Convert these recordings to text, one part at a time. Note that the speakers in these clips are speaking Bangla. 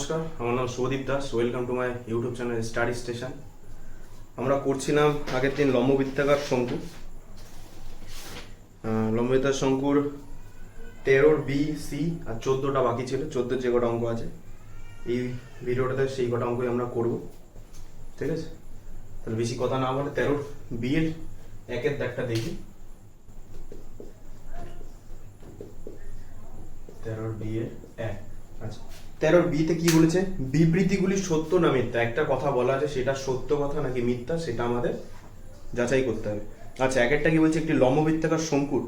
নমস্কার, আমার নাম Shubhadeep Das. Welcome to my YouTube channel study station. আমরা করছিলাম আগের দিন লম্ববৃত্তাকার শঙ্কু। লম্ববৃত্তাকার শঙ্কুর 13 বি সি আর 14টা বাকি ছিল। 14 যে কটা অঙ্ক আছে এই ভিডিওটাতে সেই কটা অঙ্কই আমরা করব, ঠিক আছে? তাহলে বেশি কথা না বলে 13 বি এর একের দাগটা দেখি। 13 বি এর এক। আচ্ছা, 13 বিতে কি বলেছে? বিবৃতিগুলি সত্য না মিথ্যা। একটা কথা বলা আছে, সেটা সত্য কথা নাকি মিথ্যা সেটা আমাদের যাচাই করতে হবে। আচ্ছা, একটা কি বলছে? একটি লম্ববৃত্তাকার শঙ্কুর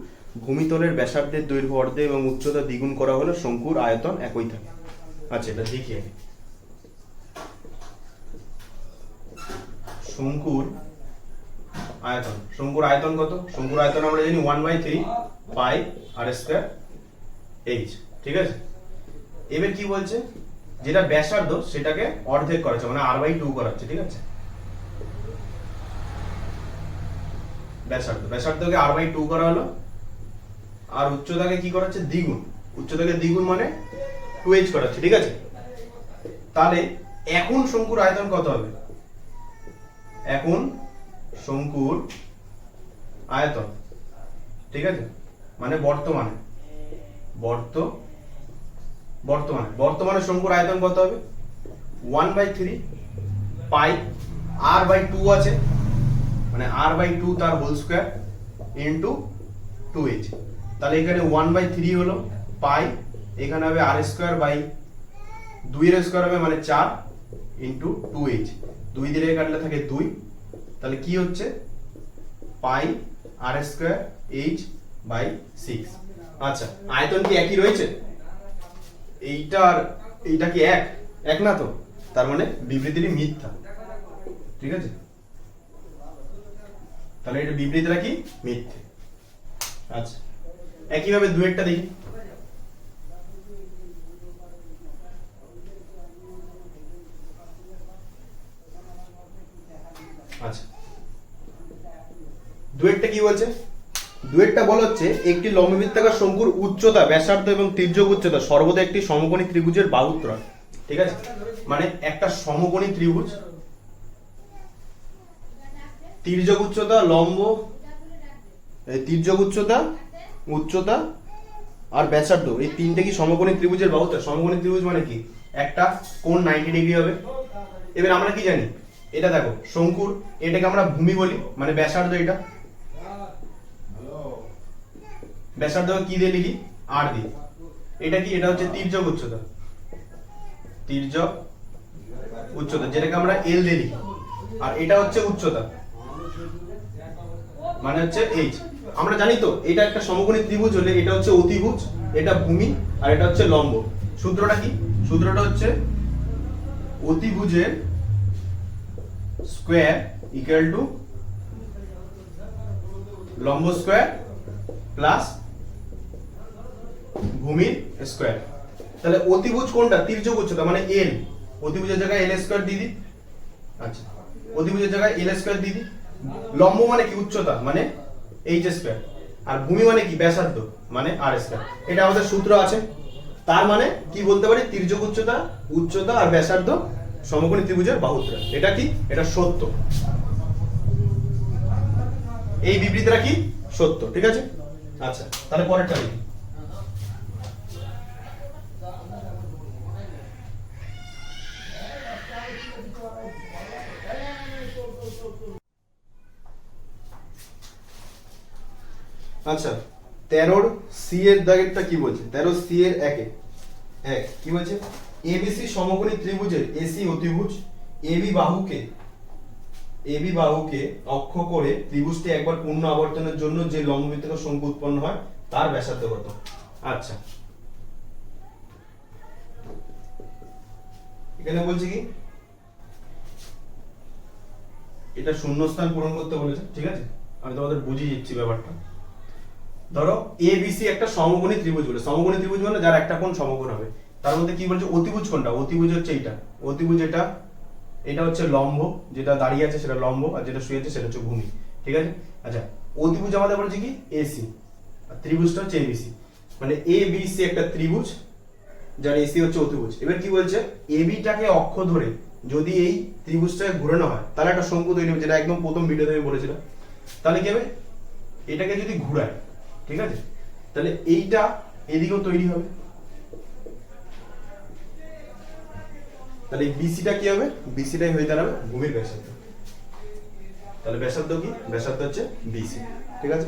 ভূমিতলের ব্যাসার্ধের দৈর্ঘ্য অর্ধে এবং উচ্চতা দ্বিগুণ করা হলে শঙ্কুর আয়তন একই থাকে। আচ্ছা, এটা দেখি আগে। শঙ্কুর আয়তন কত? শঙ্কুর আয়তন আমরা জানি 1/3 পাই আর স্কয়ার এইচ, ঠিক আছে? এবার কি বলছে? যেটা ব্যাসার্ধ সেটাকে অর্ধেক করেছে, মানে r/2 করাচ্ছে, ঠিক আছে? ব্যাসার্ধকে r/2 করা হলো, আর উচ্চতাকে কি করাচ্ছে? দ্বিগুণ। উচ্চতাকে দ্বিগুণ মানে 2h করাচ্ছে, ঠিক আছে? তাহলে এখন শঙ্কুর আয়তন কত হবে? এখন শঙ্কুর আয়তন, ঠিক আছে, মানে বর্তমানে শঙ্কুর আয়তন কত হবে? 1/3 পাই r/2 আছে, মানে r/2 তার হোল স্কয়ার ইনটু 2h। তাহলে এখানে 1/3 হলো পাই, এখানে হবে r স্কয়ার বাই 2 এর স্কয়ার হবে মানে 4 ইনটু 2h। 2 দিয়ে কাটলে থাকে 2, তাহলে কি হচ্ছে? পাই r স্কয়ার h বাই 6। আচ্ছা, আয়তন কি একই রয়েছে? এইটা কি এক না তো? তার মানে বিবৃতিটি মিথ্যা, ঠিক আছে? তাহলে এটা বিবৃতিটা কি? মিথ্যে। আচ্ছা, একইভাবে দুয়েরটা দেখি। আচ্ছা, দুয়েরটা কি বলছে? দুয়েরটা বলা হচ্ছে একটি লম্ববৃত্তাকার শঙ্কুর উচ্চতা, ব্যাসার্ধ এবং তির্যক উচ্চতা সর্বদা একটি সমকোণী ত্রিভুজের বাহুত্রয়, ঠিক আছে? মানে একটা সমকোণী ত্রিভুজ, তির্যক উচ্চতা, তির্যক উচ্চতা আর ব্যাসার্ধ, এই তিনটে কি সমকোণী ত্রিভুজের বাহুত্রয়। সমকোণী ত্রিভুজ মানে কি? একটা কোণ 90 ডিগ্রি হবে। এবার আমরা কি জানি? এটা দেখো, শঙ্কুর এটাকে আমরা ভূমি বলি, মানে ব্যাসার্ধ। এটা ব্যাসার্ধ কি দিয়ে লিখি? r দিয়ে। এটা কি? এটা হচ্ছে তির্যক উচ্চতা, যেটাকে আমরা l দিয়ে লিখি। আর এটা হচ্ছে উচ্চতা, মানে হচ্ছে h। আমরা জানি তো এটা একটা সমকোণী ত্রিভুজ হলে এটা হচ্ছে অতিভুজ, এটা ভূমি, আর এটা হচ্ছে লম্ব। সূত্রটা কি? সূত্রটা হচ্ছে অতিভুজের স্কয়ার ইকুয়াল টু লম্ব স্কয়ার প্লাস ভূমির স্কয়ার। তাহলে অতিভুজ কোনটা? তির্যক উচ্চতা, মানে l। অতিভুজের জায়গায় l স্কয়ার দিয়ে দিই। আচ্ছা, অতিভুজের জায়গায় l স্কয়ার দিয়ে দিই। লম্ব মানে কি? উচ্চতা, মানে h স্কয়ার। আর ভূমি মানে কি? ব্যাসার্ধ, মানে r স্কয়ার। এটা আমাদের সূত্র আছে। তার মানে কি বলতে পারি? তির্যক উচ্চতা আর ব্যাসার্ধ সমকোণী ত্রিভুজের বাহুত্রয়। এটা কি? এটা সত্য। এই বিবৃতিটা কি? সত্য, ঠিক আছে? আচ্ছা, তাহলে পরেরটা দেখি। আচ্ছা, 13 সি এর দাগেরটা কি বলছে? 13 সি এর এক কি বলছে? এবিসি সমকোণী ত্রিভুজের এসি অতিভুজ এবি বাহুকে অক্ষ করে ত্রিভুজটি একবার পূর্ণ আবর্তনের জন্য যে লম্ববৃত্তাকার শঙ্কু উৎপন্ন হয় তার ব্যাসার্ধ কত? আচ্ছা, এখানে বলছে কি? এটা শূন্যস্থান পূরণ করতে বলেছে, ঠিক আছে? আমি তোমাদের বুঝিয়ে দিচ্ছি ব্যাপারটা। ধরো এবিসি একটা সমকোণী ত্রিভুজ বলে। সমকোণী ত্রিভুজ মানে যার একটা কোণ সমকোণ হবে। তার মধ্যে কি বলছে? অতিভুজ কোনটা? অতিভুজ হচ্ছে এইটা। অতিভুজ এটা হচ্ছে লম্ব, যেটা দাঁড়িয়ে আছে সেটা লম্ব, আর যেটা শুয়ে আছে সেটা হচ্ছে ভূমি, ঠিক আছে? আচ্ছা, অতিভুজ আমাদের বলছে কি? এসি, আর ত্রিভুজটা হচ্ছে এবিসি। মানে এবিসি একটা ত্রিভুজ, যার এসি হচ্ছে অতিভুজ। এবার কি বলছে, এবিটাকে অক্ষ ধরে যদি এই ত্রিভুজটাকে ঘোরানো হয় তাহলে একটা শঙ্কু তৈরি হবে, যেটা একদম প্রথম ভিডিওতে আমি বলেছিলাম। তাহলে কি হবে, এটাকে যদি ঘুরায়, ঠিক আছে, তাহলে এইটা এদিকেও তৈরি হবে। তাহলে এই বিসিটা কি হবে, বিসিটাই হয়ে দাঁড়াবে ভূমির ব্যাসার্ধ। তাহলে ব্যাসার্ধ কি, ব্যাসার্ধ হচ্ছে বিসি। ঠিক আছে,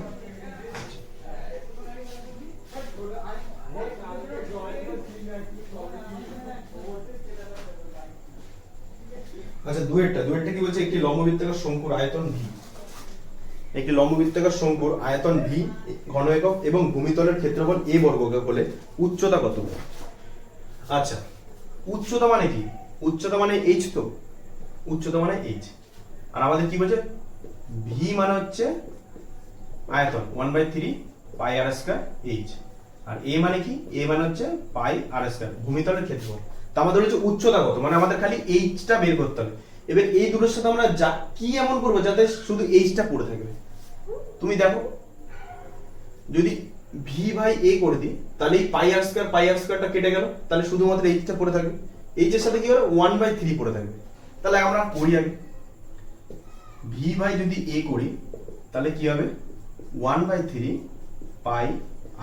আচ্ছা দুয়েরটা কি বলছে, একটি লম্ববৃত্তাকার শঙ্কুর আয়তন ভি, একটি লম্ববৃত্তাকার শঙ্কুর আয়তন ভি ঘন একক এবং ভূমিতলের ক্ষেত্রফল এ বর্গ একক হলে উচ্চতা কত? আচ্ছা, উচ্চতা মানে কি, উচ্চতা মানে এইচ, তো উচ্চতা মানে এইচ। আর আমাদের কি বলছে, ভি মানে হচ্ছে আয়তন 1/3 পাই আর স্কয়ার এইচ, আর এ মানে কি, এ মানে হচ্ছে পাই আর স্কয়ার ভূমিতলের ক্ষেত্রফল। তা আমাদের হচ্ছে উচ্চতা কত, মানে আমাদের খালি এইচটা বের করতে হবে। এবার এই দুটোর সাথে আমরা যা কি এমন করবো যাতে শুধু এইচটা পড়ে থাকবে। তুমি দেখো, যদি ভি বাই এ করে দিই তাহলে এই পাই আর স্কয়ারটা কেটে গেল, তাহলে শুধুমাত্র এইচটা পড়ে থাকবে। এইচের সাথে কি হবে, 1/3 পড়ে থাকবে। তাহলে আমরা করি আগে, ভি বাই যদি এ করি তাহলে কি হবে, 1/3 পাই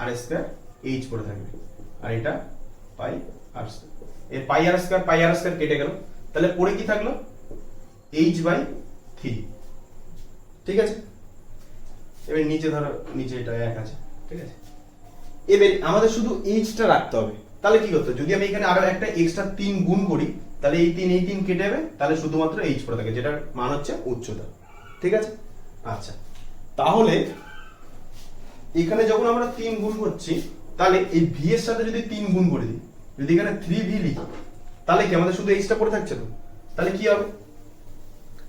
আর স্কয়ার এইচ পড়ে থাকবে, আর এটা পাই আর স্কয়ার। এর পাই আর স্কয়ার কেটে গেল, তাহলে পড়ে কি থাকলো, h/3। ঠিক আছে, এবার নিচে ধরো, নিচে এটা 1 আছে, ঠিক আছে। এবার আমাদের শুধু এইচটা রাখতে হবে। তাহলে কি করতে, যদি আমি এখানে আরো একটা এক্সট্রা 3 গুণ করি তাহলে এই 3 কেটে যাবে, তাহলে শুধুমাত্র এইচ পড়ে থাকে, যেটার মান হচ্ছে উচ্চতা। ঠিক আছে, আচ্ছা তাহলে এখানে যখন আমরা 3 গুণ করছি, তাহলে এই ভি এর সাথে যদি 3 গুণ করে দিই, যদি এখানে 3v লিখি, তাহলে কি আমাদের শুধু এইচটা পড়ে থাকছে তো? তাহলে কি হবে,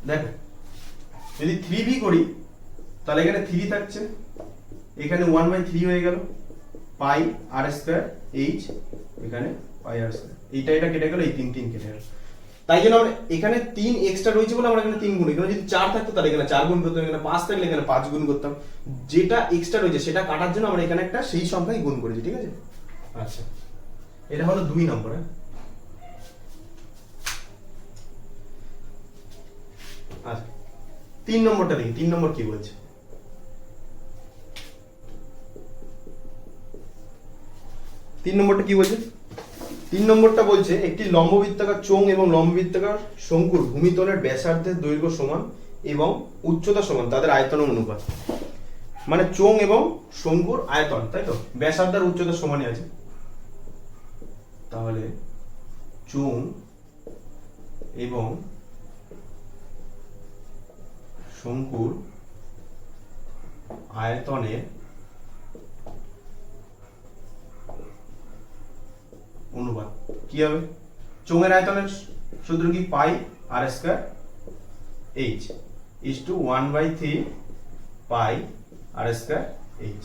দেখো যদি 3v করি তাহলে এখানে 3 থাকছে, এখানে 1/3 হয়ে গেল, পাই আর স্কয়ার এইচ, এখানে পাই আর স্কয়ার, এটা কেটে গেল, এই 3 কেটে গেল। তাই জন্য আমরা এখানে 3 এক্সট্রা রয়েছে বলে আমরা এখানে 3 গুণ, এখানে যদি 4 থাকতো তাহলে এখানে 4 গুণ করতাম, এখানে 5 থাকলে এখানে 5 গুণ করতাম। যেটা এক্সট্রা রয়েছে সেটা কাটার জন্য আমরা এখানে একটা সেই সংখ্যায় গুণ করেছি। ঠিক আছে, আচ্ছা এটা হলো 2 নম্বর। আচ্ছা 3 নম্বরটা দেখি, 3 নম্বর কি বলছে। 3 নম্বরটা কি বলছে, 3 নম্বরটা বলছে একটি লম্ববৃত্তাকার চোঙ এবং লম্ববৃত্তাকার শঙ্কুর ভূমিতলের ব্যাসার্ধের দৈর্ঘ্য সমান এবং উচ্চতা সমান তাদের আয়তনের অনুপাত। মানে চোঙ এবং শঙ্কুর আয়তন, তাই তো, ব্যাসার্ধ আর উচ্চতা সমানই আছে। তাহলে চোঙ এবং শঙ্কুর আয়তনের অনুপাত কি হবে, চোঙের আয়তনের সূত্র কি, pi R square H is to 1/3 pi R square H.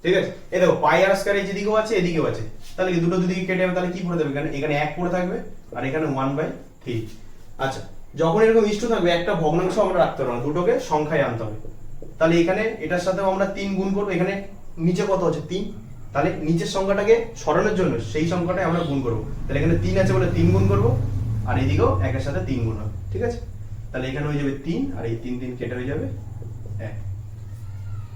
ঠিক আছে, এই দেখো পাই আর স্কয়ার এইচ এদিকেও আছে এদিকেও আছে, তাহলে কি দুটো দুদিকে কেটে যাবে, তাহলে কি পড়ে যাবে, এখানে 1 পড়ে থাকবে আর এখানে 1/3। আচ্ছা যখন এরকম ইস্টু থাকবে একটা ভগ্নাংশ আমরা রাখতে পারবো না, দুটোকে সংখ্যায় আনতে হবে। তাহলে এখানে এটার সাথেও আমরা 3 গুণ করবো, এখানে নিচে কত আছে 3, তাহলে নিচের সংখ্যাটাকে সরানোর জন্য সেই সংখ্যাটাই আমরা গুণ করবো। তাহলে এখানে 3 আছে বলে 3 গুণ করবো, আর এদিকেও 1 এর সাথে 3 গুণ হবে। ঠিক আছে, তাহলে এখানে হয়ে যাবে 3, আর এই 3 কেটে হয়ে যাবে 1।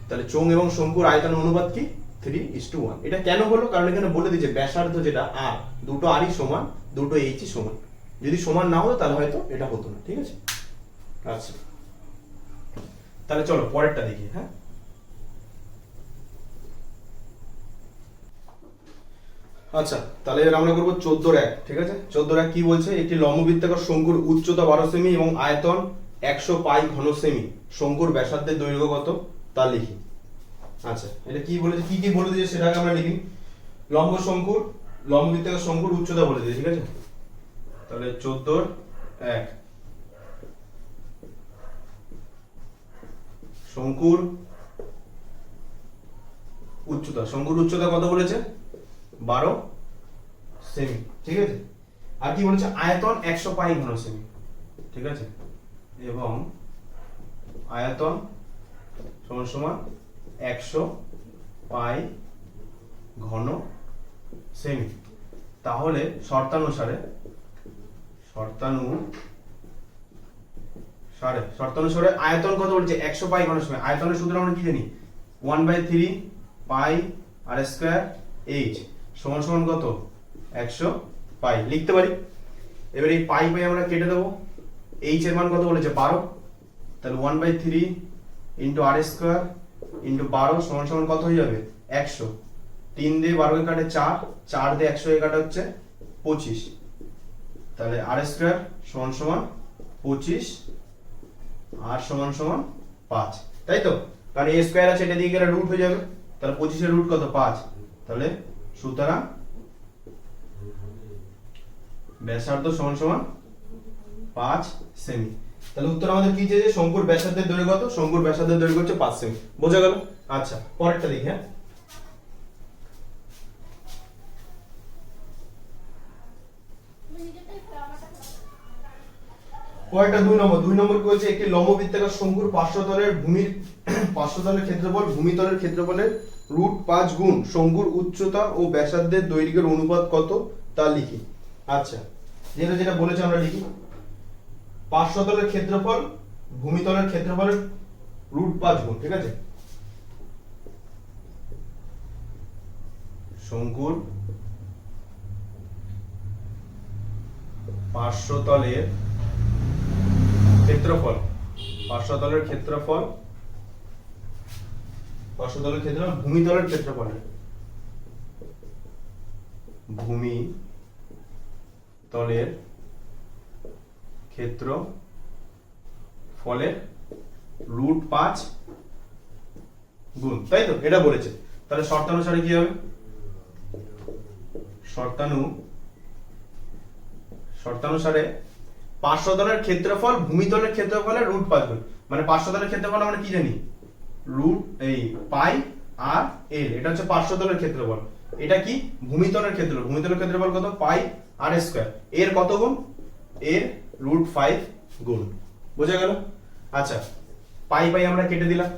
তাহলে চোঙ এবং শঙ্কুর আয়তন অনুপাত কি, 3:1। এটা কেন হলো, কারণ এখানে বলে দিয়েছে ব্যাসার্ধ যেটা আর, দুটো আরই সমান, দুটো এইচই সমান। যদি সমান না হতো তাহলে হয়তো এটা হতো না। ঠিক আছে, আচ্ছা তাহলে চলো পরেরটা দেখি। হ্যাঁ আচ্ছা তাহলে এবার আমরা করবো 14-1। ঠিক আছে, 14-1 কি বলছে, একটি লম্ববৃত্তাকার শঙ্কুর উচ্চতা 12 সেমি এবং আয়তন 100 পাই ঘন সেমি, শঙ্কুর ব্যাসার্ধের দৈর্ঘ্য কত তা লিখি। আচ্ছা এটা কি বলেছে, কি কি বলে দিয়েছে সেটাকে আমরা লিখি। লম্ববৃত্তাকার শঙ্কুর উচ্চতা বলে দিয়েছে। ঠিক আছে, তাহলে 14-1 শঙ্কুর উচ্চতা কত বলেছে, 12 সেমি। ঠিক আছে, আর কি বলেছে, আয়তন 100 পাই ঘন সেমি। ঠিক আছে, এবং আয়তন সমান সমান 100 পাই ঘন সেমি। তাহলে শর্তানুসারে আয়তন কত বলছে 100 পাই ঘন সময়। আয়তনের সূত্র আমরা কি জানি 1/3 পাই আর স্কয়ার এইচ সমান সমান কত 100 পাই লিখতে পারি। এবার এই পাই পাই আমরা কেটে দেবো। এইচ এর মান কত বলেছে 12, তাহলে 1/3 ইন্টু আর স্কয়ার ইন্টু 12 সমান সমান কত হয়ে যাবে 100। 3 দিয়ে 12 কে কাটে 4, 4 দিয়ে 100 কে কাটে হচ্ছে 25, তাহলে আর স্কয়ার সমান সমান 25 আর সমান সমান 5, তাই তো? কারণ এ স্কয়ার আছে, এটা দিয়ে গেলে রুট হয়ে যাবে, তাহলে 25 এর রুট কত 5, তাহলে সুতরাং ব্যাসার্ধ সমান সমান 5 সেমি। তাহলে উত্তর আমাদের কি চেয়েছে, শঙ্কুর ব্যাসার্ধের দৈর্ঘ্য কত? শঙ্কুর ব্যাসার্ধের দৈর্ঘ্য হচ্ছে 5 সেমি। বোঝা গেল? আচ্ছা, পরেরটা দেখি। হ্যাঁ, পরেরটা 2 নম্বর। 2 নম্বর কি বলছে, একটি লম্ববৃত্তাকার শঙ্কুর পার্শ্বতলের ক্ষেত্রফল ভূমিতলের ক্ষেত্রফলের √5 গুণ শঙ্কুর উচ্চতা ও ব্যাসার্ধের দৈর্ঘ্যের অনুপাত কত তা লিখি। আচ্ছা, যেটা বলেছে আমরা লিখি। পার্শ্বতলের ক্ষেত্রফল ভূমিতলের ক্ষেত্রফলের √5 গুণ, ঠিক আছে? শঙ্কুর পার্শ্বতলের ক্ষেত্রফল ভূমিতলের ক্ষেত্রফলের √5 গুণ, তাই তো? এটা বলেছে। তাহলে শর্তানুসারে কি হবে? শর্তানুসারে পার্শ্বতলের ক্ষেত্রফল ভূমিতলের ক্ষেত্রফলের √5 গুণ, মানে পার্শ্বতলের ক্ষেত্রফল আমরা কি জানি পাই আর এল, এটা হচ্ছে পার্শ্বতলের ক্ষেত্রফল। এটা কি ভূমিতলের ক্ষেত্রফল। ভূমিতলের ক্ষেত্রফল কত? পাই আর স্কয়ার। এর কত গুণ? এর √5 গুণ। বোঝা গেল? আচ্ছা, পাই পাই আমরা কেটে দিলাম,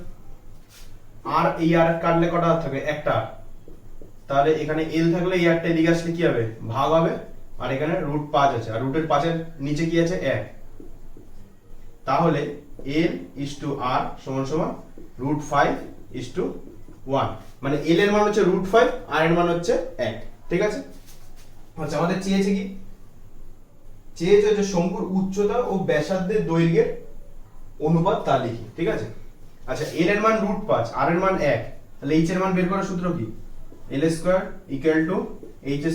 আর এই আর কাটলে কটা থাকবে? একটা। তাহলে এখানে এল থাকলে এই আরটা এদিকে আসলে কি হবে? ভাগ হবে, আর এখানে √5 আছে, আর √5 এর নিচে কি আছে? 1। তাহলে l r সমান সমান √5:1, মানে l এর মান হচ্ছে √5, r এর মান হচ্ছে 1, ঠিক আছে? আচ্ছা, আমাদের চেয়েছে কি? চেয়েছে যে শঙ্কুর উচ্চতা ও ব্যাসার্ধের দৈর্ঘ্যের অনুপাত তা লিখি, ঠিক আছে? আচ্ছা, l এর মান √5, r এর মান 1, তাহলে h এর মান বের করার সূত্র কি? l² = h² +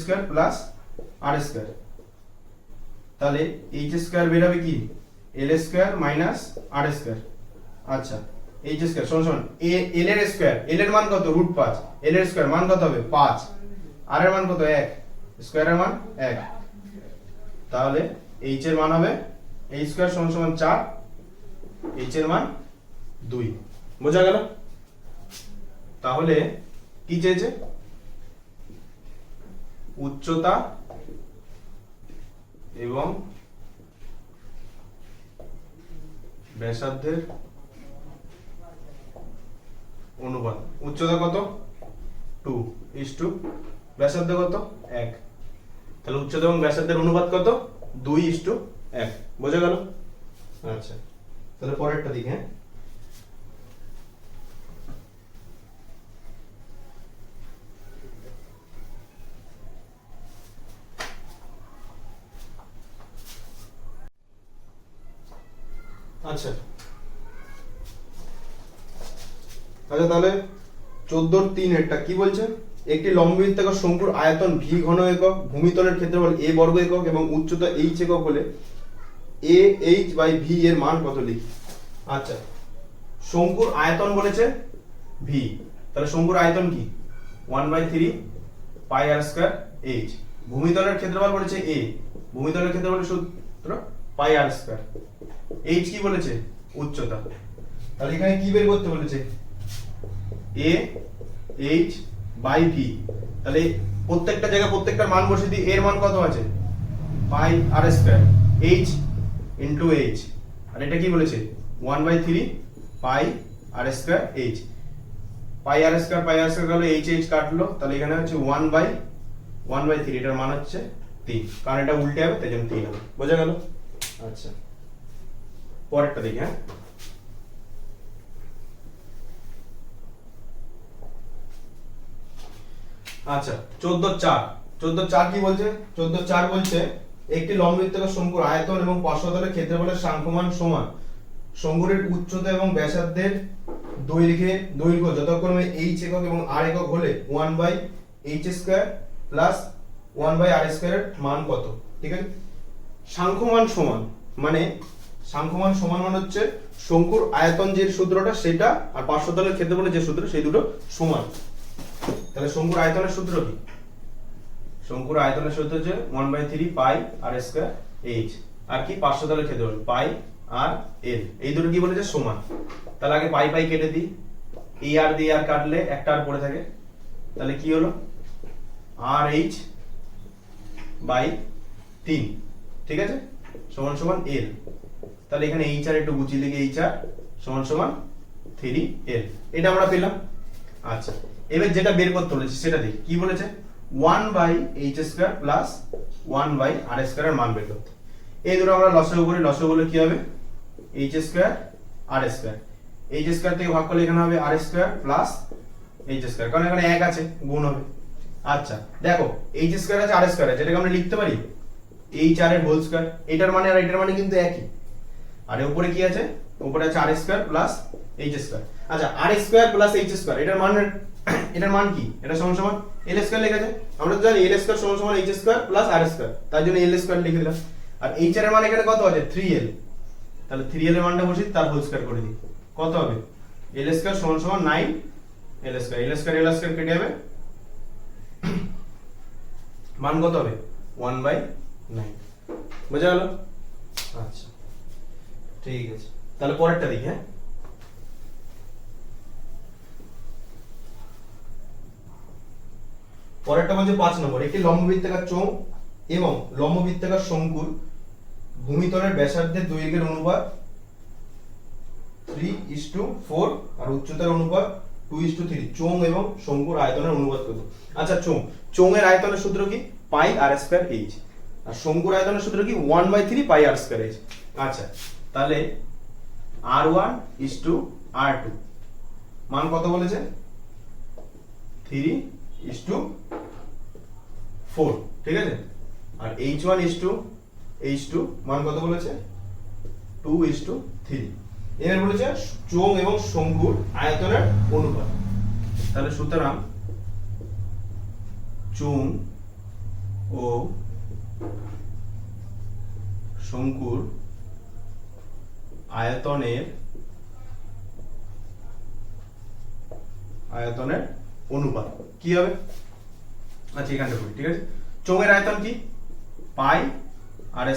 r²। তাহলে h² বের হবে কি? l² - r²। আচ্ছা, h² সমান সমান l এর স্কয়ার, l এর মান কত? √5, l এর স্কয়ার মান কত হবে? 5, r এর মান কত? 1, স্কয়ারের মান 1। তাহলে h এর মান হবে h² সমান সমান 4, h এর মান 2। বোঝা গেল? তাহলে কি চেয়েছে? উচ্চতা এবং ব্যাসার্ধের অনুপাত। উচ্চতা কত? 2:, ব্যাসার্ধ কত? 1। তাহলে উচ্চতা এবং ব্যাসার্ধের অনুপাত কত? 2:1। বোঝা গেল? আচ্ছা, তাহলে পরেরটা দিকে। হ্যাঁ, আচ্ছা তাহলে 14-3 এরটা কি বলছে? একটি লম্ববৃত্তাকার শঙ্কুর আয়তন v ঘন একক, ভূমিতলের ক্ষেত্রফল a বর্গ একক এবং উচ্চতা h একক হলে a h/v এর মান কত লিখি। আচ্ছা, শঙ্কুর আয়তন বলেছে v, তাহলে শঙ্কুর আয়তন কি? 1/3 পাই r স্কয়ার h। ভূমিতলের ক্ষেত্রফল বলেছে a, ভূমিতলের ক্ষেত্রফলের সূত্র পাই r স্কয়ার। h কি বলেছে? উচ্চতা। তাহলে এখানে কি বের করতে বলেছে? a h/v। তাহলে প্রত্যেকটা জায়গায় প্রত্যেকটার মান বসিয়ে দিই। এর মান কত আছে? পাই r square, h into h, আর এটা কি বলেছে? 1/3 পাই r স্কয়ার h। পাই r স্কয়ার গেল, h কাটলো, তাহলে এখানে হচ্ছে 1/, 1/3 এটার মান হচ্ছে 3, কারণ এটা উল্টে হবে তাই জন্য 3 হবে। বোঝা গেল? আচ্ছা, পরেরটা দেখি। হ্যাঁ, আচ্ছা 14/4 কি বলছে? 14/4 বলছে একটি লম্ববৃত্তাকার শঙ্কুর আয়তন এবং পার্শ্বতলের ক্ষেত্রফলের সাংখ্যমান সমান শঙ্কুটির উচ্চতা এবং ব্যাসার্ধের দৈর্ঘ্য যথাক্রমে h একক এবং r একক হলে 1/h² প্লাস 1/r² এর মান কত? ঠিক আছে, সাংখ্যমান সমান মানে হচ্ছে শঙ্কুর আয়তন যে সূত্রটা সেটা আর পার্শ্বতলের ক্ষেত্রফলের যে সূত্র সেই দুটো সমান। তাহলে শঙ্কুর আয়তনের সূত্র কি? শঙ্কুর আয়তনের সূত্র হচ্ছে 1/3 পাই আর স্কয়ার h, আর কি পার্শ্বতলের ক্ষেত্রফল পাই আর l, এই দুটো কি বলেছে? সমান। তাহলে আগে পাই পাই কেটে দিই, এই আর দিয়ে আর কাটলে একটা আর পড়ে থাকে, তাহলে কি হলো RH বাই 3, ঠিক আছে, সমান সমান l। তাহলে এখানে h আর একটু গুছিয়ে লিখে h আর সমান সমান 3l, এটা আমরা পেলাম। আচ্ছা, এবার যেটা বের করতে বলেছে সেটা দেখি কি বলেছে, 1/h² প্লাস 1/r² এর মান বের করতে। এই দুটো আমরা লসাগু করি, লসাগু হলে কি হবে h² r², h² থেকে ভাগ করলে এখানে হবে r² প্লাস h², কারণ এখানে 1 আছে গুণ হবে। আচ্ছা দেখো h² আছে r² আছে, এটাকে আমরা লিখতে পারি h r এর হোল স্কয়ার, এটার মানে আর এটার মানে কিন্তু একই। আর এর উপরে কি আছে? উপরে আছে r² প্লাস h²। আচ্ছা r² প্লাস h², এটার মান কি? এটা সমান সমান l² লেখা আছে, আমরা তো জানি l² সমান সমান h² প্লাস r², তার জন্য l² লিখে দিলাম। আর h এর মান এখানে কত আছে? 3l, তাহলে 3l এর মানটা বসিয়ে তার হোল স্কয়ার করে দিই, কত হবে? l² সমান সমান 9l², l² কেটে যাবে, মান কত হবে? 1/9। বুঝা গেল? আচ্ছা ঠিক আছে, তাহলে পরেরটা দেখি। হ্যাঁ, পরেরটা বলছে 5 নম্বর, একটি লম্ববৃত্তাকার চোঙ এবং লম্ববৃত্তাকার শঙ্কুর ভূমিতলের ব্যাসার্ধের দৈর্ঘ্যের অনুপাত 3:4 আর উচ্চতার অনুপাত 2:3, চোঙ এবং শঙ্কুর আয়তনের অনুপাত কত? আচ্ছা চোঙের আয়তনের সূত্র কি? পাই r² h, আর শঙ্কুর আয়তনের সূত্র কি? 1/3 পাই r² h। আচ্ছা তাহলে r1:r2 মান কত বলেছে? 3:4, ঠিক আছে, আর h1:h2 মান কত বলেছে? 2:3। এবার বলেছে চোঙ এবং শঙ্কুর আয়তনের অনুপাত, তাহলে সুতরাং চোঙ ও শঙ্কুর আয়তনের অনুপাত কি হবে? আচ্ছা এখানটা করি, ঠিক আছে, চোঙের আয়তন কি? পাই r²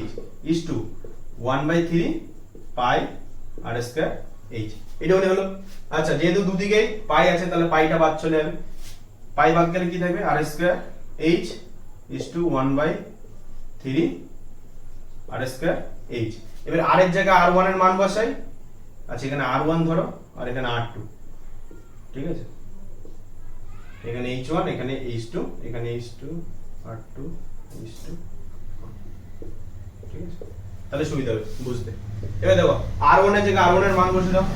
h is to 1/3 pi r² h, এটা হলো। আচ্ছা যেহেতু দুদিকেই পাই আছে তাহলে পাইটা বাদ চলে যাবে, পাই বাদ গেলে কি থাকবে? r² h is to 1/3 r² h। এবার r এর জায়গায় r1 এর মান বসাই। আচ্ছা এখানে r1 ধরো আর এখানে r2, ঠিক আছে, এখানে h1 এখানে h2 এখানে h2 r2 h2, ঠিক আছে, তাহলে সুবিধা হবে বুঝতে। এবার দেখো r1 এর জায়গায় r1 এর মান বসে দাও,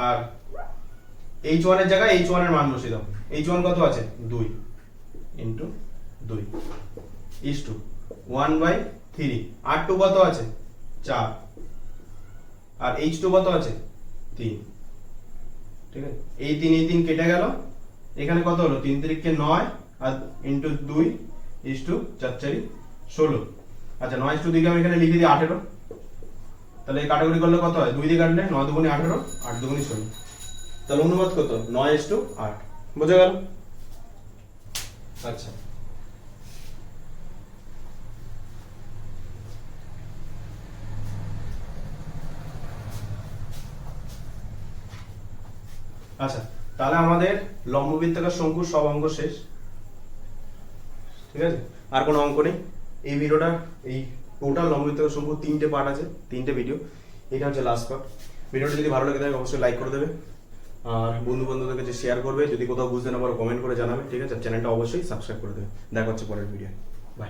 আর h1 এর জায়গায় h1 এর মান বসে দাও। h1 কত আছে? 2 * 2 is to 1/3, r2 কত আছে? 4, আর h2 কত আছে? 3, ঠিক আছে, এই 3 কেটে গেল, এখানে কত হলো? 3 × 9 আর ইনটু 2 is to 4 × 4 16। আচ্ছা 9:2 কে আমি এখানে লিখে দিই 18, তাহলে এই কাটাকুটি করলে কত হয়? 2 দিয়ে কাটলে 9 × 2 = 18, 8 × 2 = 16, তাহলে অনুপাত কত? 9:8। বোঝা গেল? আচ্ছা আচ্ছা তাহলে আমাদের লম্ববৃত্তাকার শঙ্কুর সব অঙ্ক শেষ, ঠিক আছে, আর কোনো অঙ্ক নেই। এই ভিডিওটা, এই টোটাল লম্ববৃত্তাকার শঙ্কুর 3টে পার্ট আছে, 3টে ভিডিও, এটা হচ্ছে লাস্ট পার্ট। ভিডিওটা যদি ভালো লাগে থাকে অবশ্যই লাইক করে দেবে, আর বন্ধু বান্ধবদের কাছে শেয়ার করবে, যদি কোথাও বুঝতে না পারো কমেন্ট করে জানাবে, ঠিক আছে? চ্যানেলটা অবশ্যই সাবস্ক্রাইব করে দেবে। দেখা হচ্ছে পরের ভিডিও, বাই।